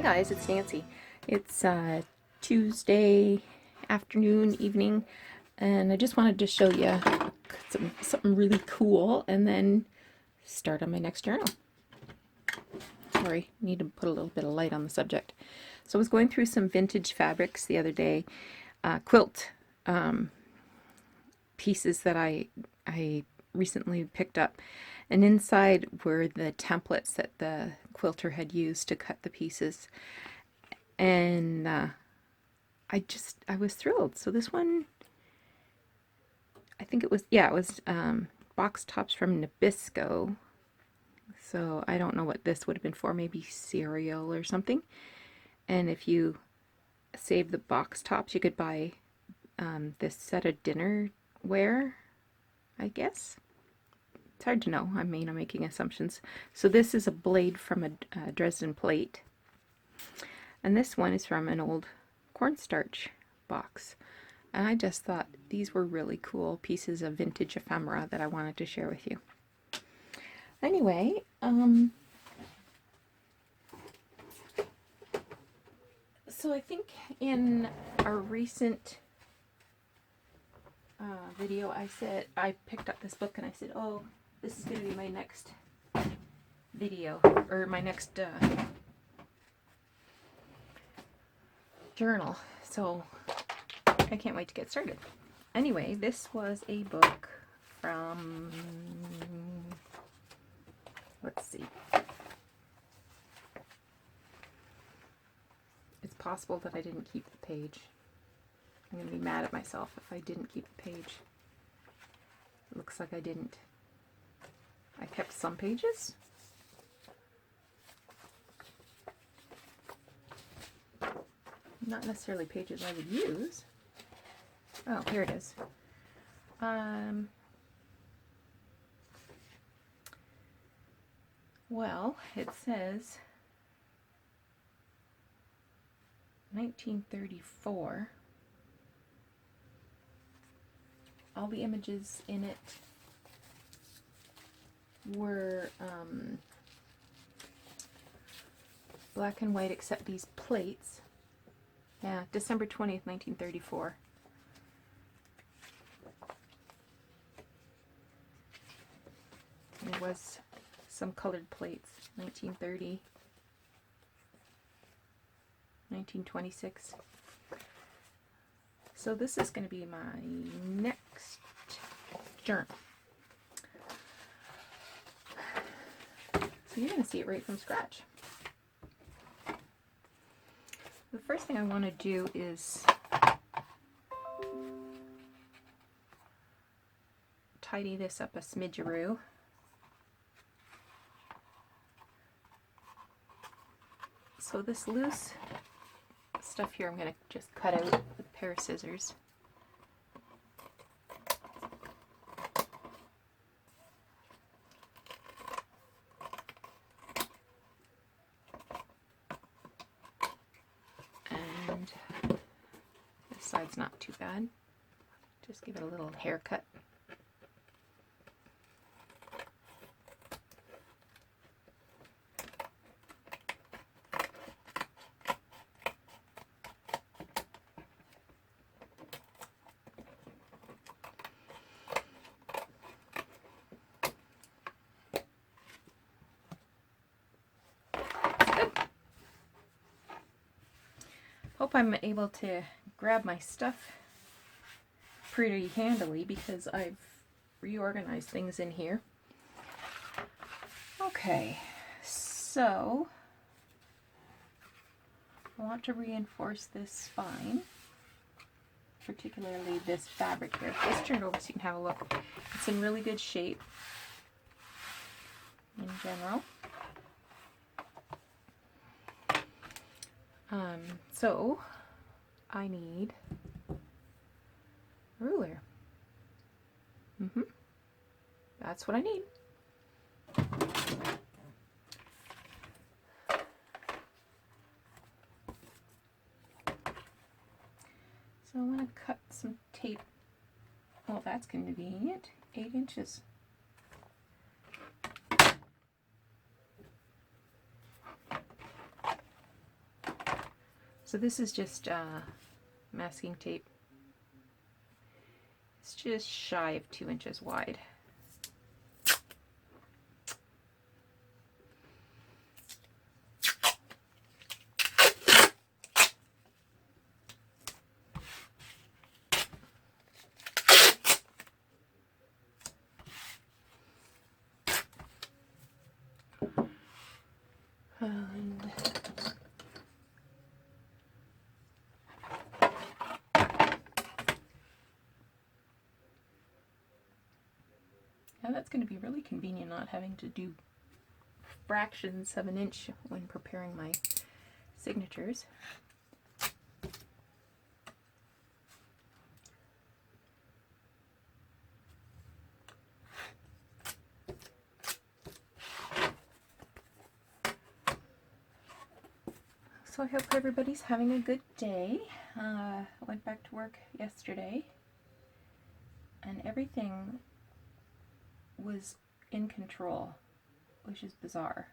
guys, it's Nancy. It's Tuesday afternoon, evening, and I just wanted to show you something really cool and then start on my next journal. Sorry, need to put a little bit of light on the subject. So I was going through some vintage fabrics the other day, quilt pieces that I recently picked up, and inside were the templates that the quilter had used to cut the pieces, and I was thrilled. So this one, I think it was box tops from Nabisco. So I don't know what this would have been for, maybe cereal or something. And if you save the box tops, you could buy this set of dinnerware, I guess. It's hard to know. I'm making assumptions. So this is a blade from a Dresden plate. And this one is from an old cornstarch box. And I just thought these were really cool pieces of vintage ephemera that I wanted to share with you. Anyway, so I think in a recent video I picked up this book and I said, oh, this is going to be my next video, or my next journal. So I can't wait to get started. Anyway, this was a book from, let's see. It's possible that I didn't keep the page. I'm going to be mad at myself if I didn't keep the page. It looks like I didn't. I kept some pages. Not necessarily pages I would use. Oh, here it is. Well, it says 1934. All the images in it were black and white except these plates. Yeah, December 20th, 1934. There was some colored plates, 1930, 1926. So this is going to be my next journal. So you're going to see it right from scratch. The first thing I want to do is tidy this up a smidgeroo. So this loose stuff here I'm going to just cut out with a pair of scissors. And this side's not too bad. Just give it a little haircut. Hope I'm able to grab my stuff pretty handily because I've reorganized things in here. Okay, so I want to reinforce this spine, particularly this fabric here. Let's turn it over so you can have a look. It's in really good shape in general. So I need a ruler. That's what I need. So I want to cut some tape. Oh, that's convenient. 8 inches. So this is just masking tape. It's just shy of 2 inches wide. And now that's going to be really convenient not having to do fractions of an inch when preparing my signatures. So I hope everybody's having a good day. I went back to work yesterday and everything was in control, which is bizarre.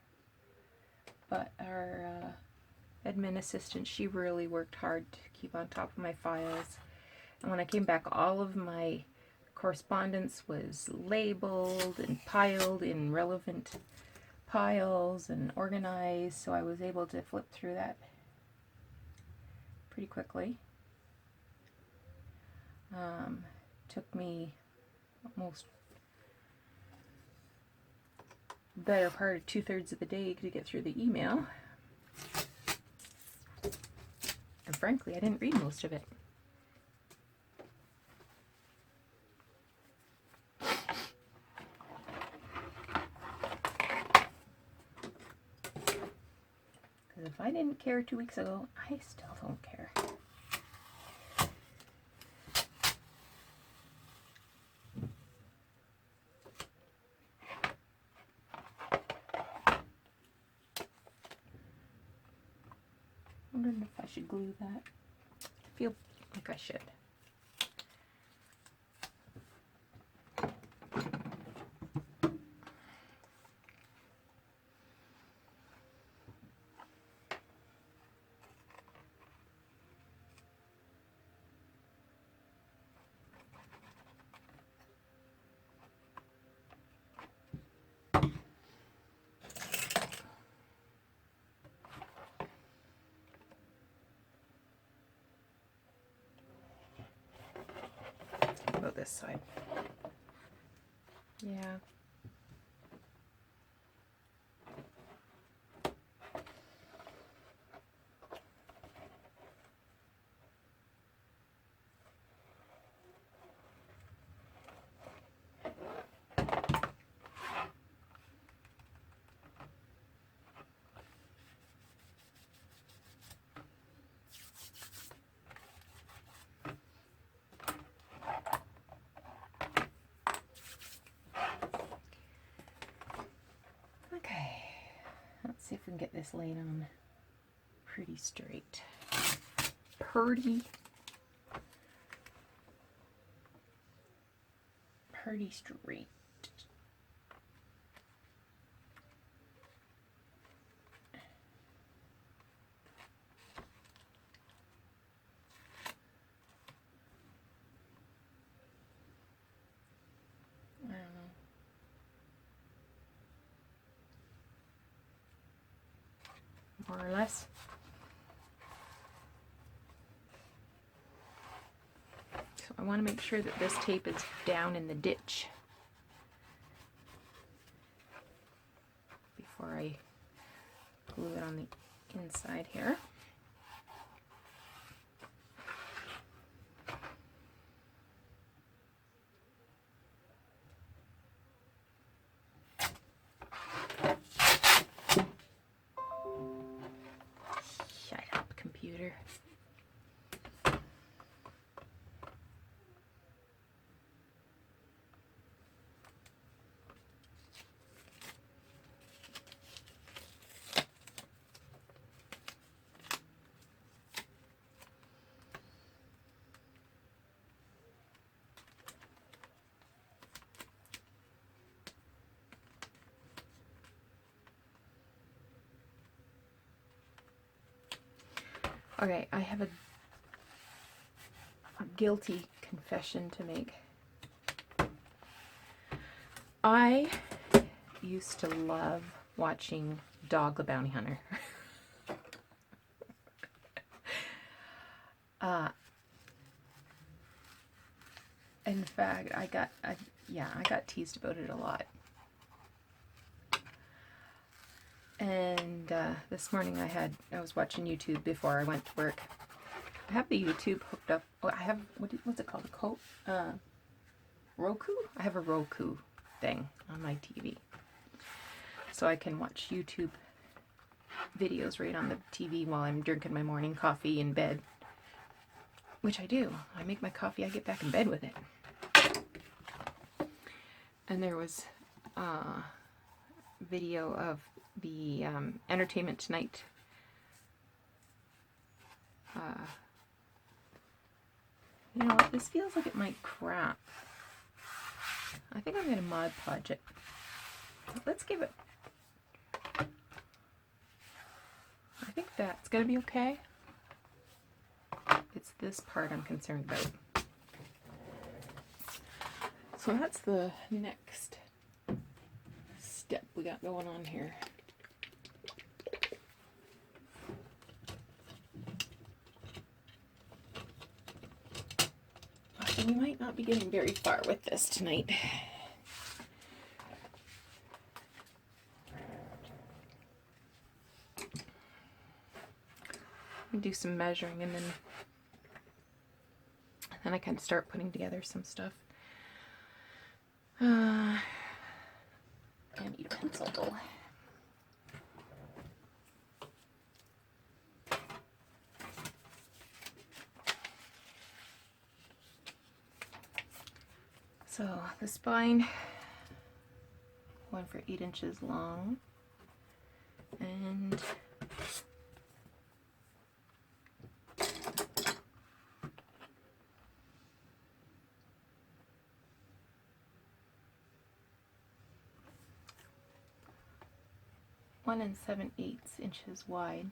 But our admin assistant, she really worked hard to keep on top of my files. And when I came back, all of my correspondence was labeled and piled in relevant piles and organized, so I was able to flip through that pretty quickly. Took me almost the better part of 2/3 of the day to get through the email. And frankly, I didn't read most of it. Because if I didn't care 2 weeks ago, I still don't care. I wonder if I should glue that. I feel like I should. About this side. Yeah. Okay, let's see if we can get this laid on pretty straight. Pretty straight. I don't know. More or less. So I want to make sure that this tape is down in the ditch before I glue it on the inside here. Shut up, computer. Okay, I have a guilty confession to make. I used to love watching Dog the Bounty Hunter. In fact, I got teased about it a lot. And this morning I was watching YouTube before I went to work. I have the YouTube hooked up. Oh, I have, what's it called? Roku? I have a Roku thing on my TV. So I can watch YouTube videos right on the TV while I'm drinking my morning coffee in bed. Which I do. I make my coffee, I get back in bed with it. And there was a video of the Entertainment Tonight you know what, this feels like it might crack. I think I'm going to Mod Podge it. Let's give it... I think that's going to be okay. It's this part I'm concerned about. So that's the next step we got going on here. So we might not be getting very far with this tonight. Do some measuring and then I can start putting together some stuff. I need a pencil though. So the spine, one for 8 inches long, and one and 7/8 inches wide.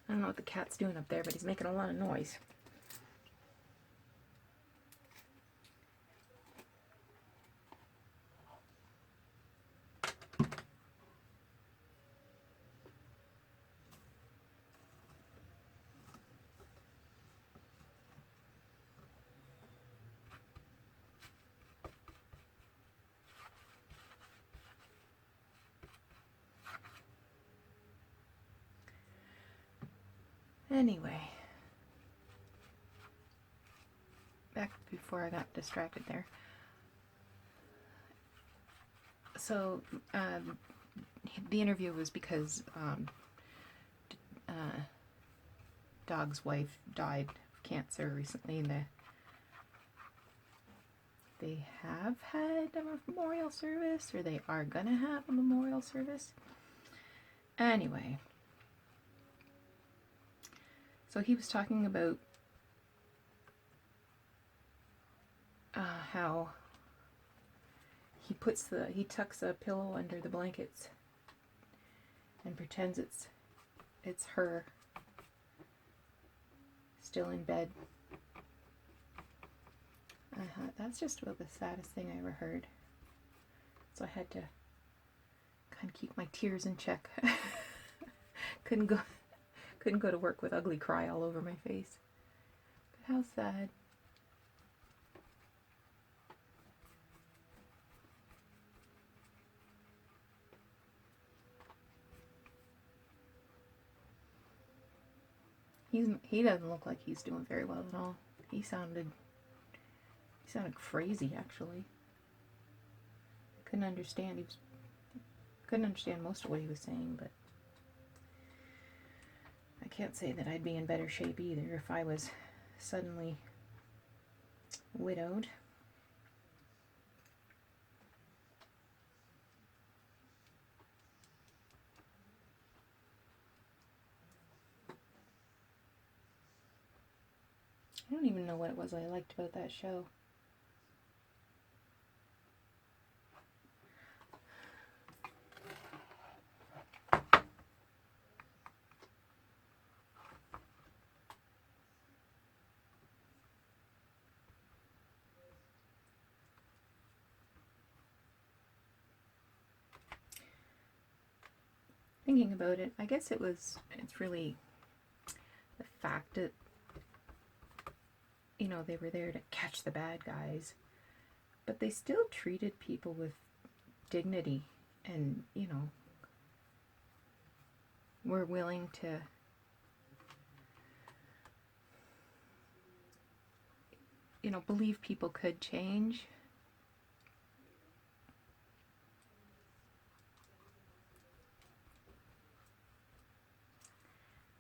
I don't know what the cat's doing up there, but he's making a lot of noise. Anyway, back before I got distracted there. So the interview was because Dog's wife died of cancer recently, and they have had a memorial service, or they are gonna have a memorial service. Anyway, so he was talking about how he tucks a pillow under the blankets and pretends it's her still in bed. I thought that's just about the saddest thing I ever heard. So I had to kind of keep my tears in check. couldn't go to work with ugly cry all over my face. But how sad. He doesn't look like he's doing very well at all. He sounded crazy, actually. Couldn't understand most of what he was saying, but I can't say that I'd be in better shape either if I was suddenly widowed. I don't even know what it was I liked about that show. Thinking about it, I guess it's really the fact that, you know, they were there to catch the bad guys, but they still treated people with dignity and, you know, were willing to, you know, believe people could change.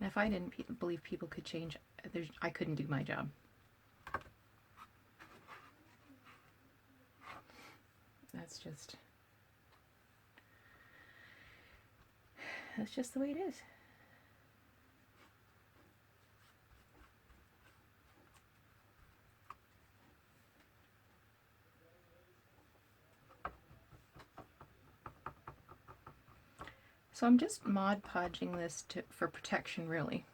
And if I didn't believe people could change, I couldn't do my job. That's just the way it is. So I'm just Mod Podging this for protection, really.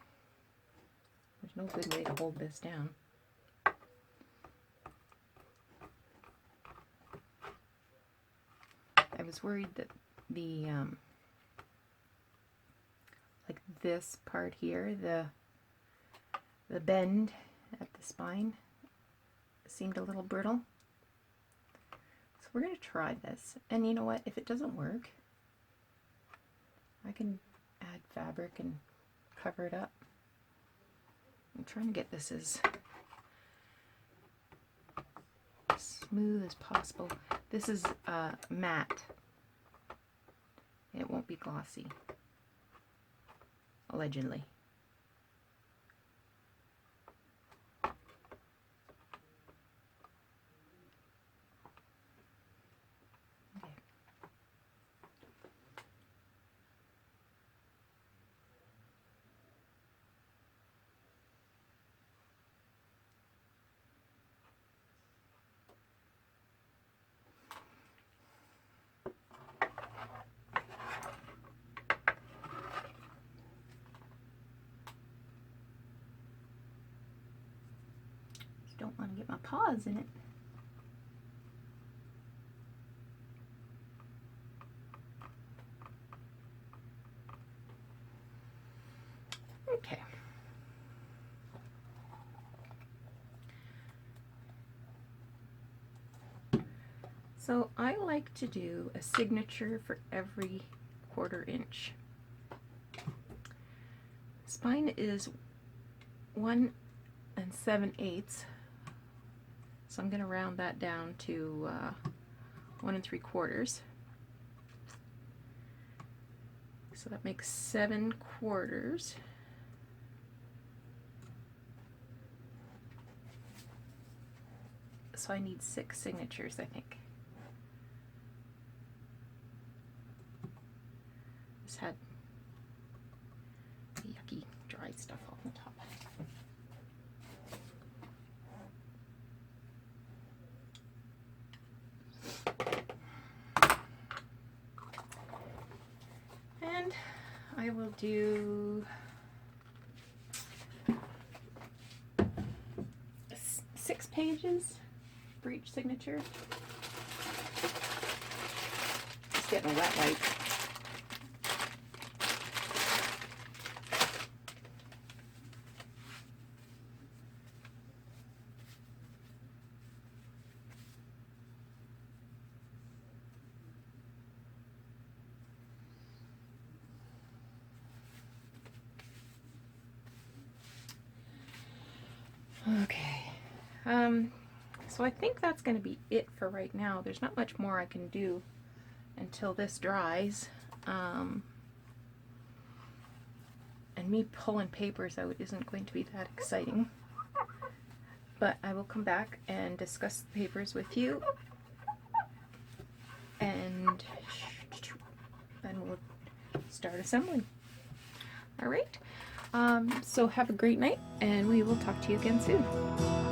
There's no good way to hold this down. I was worried that the like this part here, the bend at the spine seemed a little brittle. So we're going to try this. And you know what? If it doesn't work, I can add fabric and cover it up. I'm trying to get this as smooth as possible. This is matte. It won't be glossy, allegedly. Don't want to get my paws in it. Okay. So I like to do a signature for every 1/4 inch. Spine is 1 7/8. So I'm going to round that down to 1 3/4. So that makes 7/4. So I need 6 signatures, I think. This had yucky dry stuff on the top. And I will do 6 pages for each signature. Just getting a wet wipe. Okay, so I think that's going to be it for right now. There's not much more I can do until this dries. And me pulling papers out isn't going to be that exciting. But I will come back and discuss the papers with you. And then we'll start assembling. All right. So have a great night, and we will talk to you again soon.